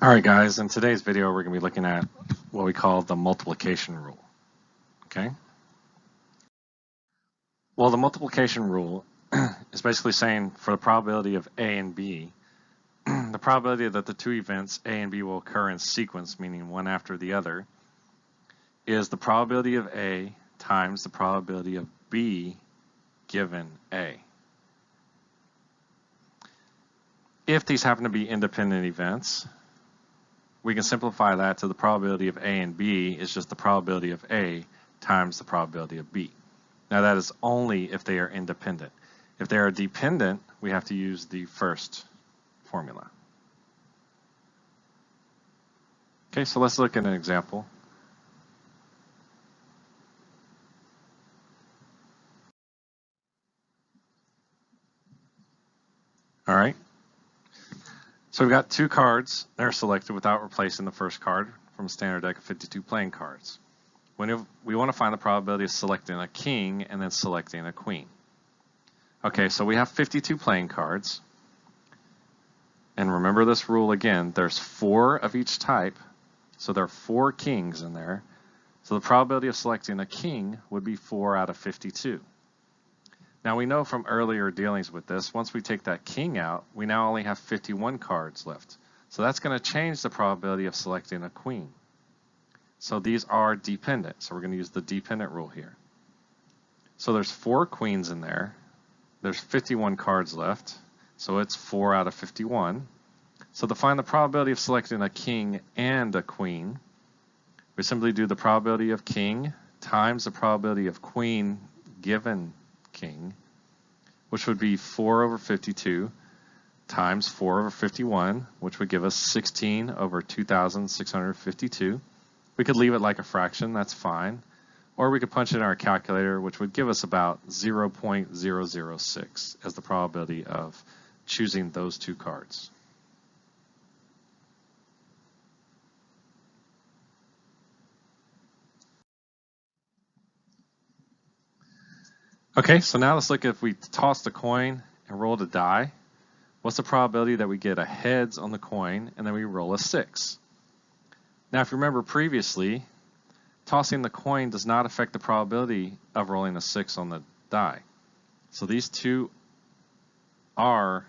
Alright guys, in today's video we're going to be looking at what we call the multiplication rule. Okay? Well, the multiplication rule is basically saying for the probability of A and B, the probability that the two events A and B will occur in sequence, meaning one after the other, is the probability of A times the probability of B given A. If these happen to be independent events, we can simplify that to the probability of A and B is just the probability of A times the probability of B. Now that is only if they are independent. If they are dependent, we have to use the first formula. Okay, so let's look at an example. All right. So we've got two cards that are selected without replacing the first card from a standard deck of 52 playing cards. When we want to find the probability of selecting a king and then selecting a queen. Okay, so we have 52 playing cards. And remember this rule again, there's 4 of each type, so there are 4 kings in there. So the probability of selecting a king would be 4 out of 52. Now we know from earlier dealings with this, once we take that king out, we now only have 51 cards left. So that's going to change the probability of selecting a queen. So these are dependent, so we're going to use the dependent rule here. So there's 4 queens in there. There's 51 cards left, so it's 4 out of 51. So to find the probability of selecting a king and a queen, we simply do the probability of king times the probability of queen given king, which would be 4 over 52 times 4 over 51, which would give us 16 over 2,652. We could leave it like a fraction, that's fine. Or we could punch it in our calculator, which would give us about 0.006 as the probability of choosing those two cards. Okay, so now let's look at if we toss the coin and roll the die. What's the probability that we get a heads on the coin and then we roll a 6? Now, if you remember previously, tossing the coin does not affect the probability of rolling a 6 on the die. So these two are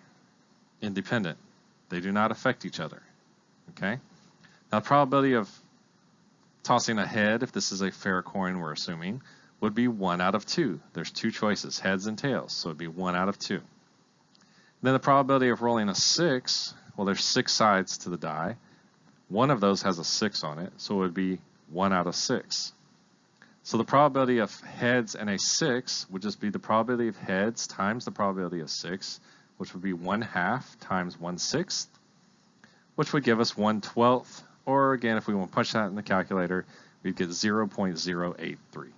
independent. They do not affect each other. Okay? Now, the probability of tossing a head, if this is a fair coin we're assuming, would be 1 out of 2. There's 2 choices, heads and tails, so it would be 1 out of 2. Then the probability of rolling a 6, well, there's 6 sides to the die. One of those has a 6 on it, so it would be 1 out of 6. So the probability of heads and a 6 would just be the probability of heads times the probability of 6, which would be 1/2 times 1/6, which would give us 1/12, or again, if we want to punch that in the calculator, we'd get 0.083.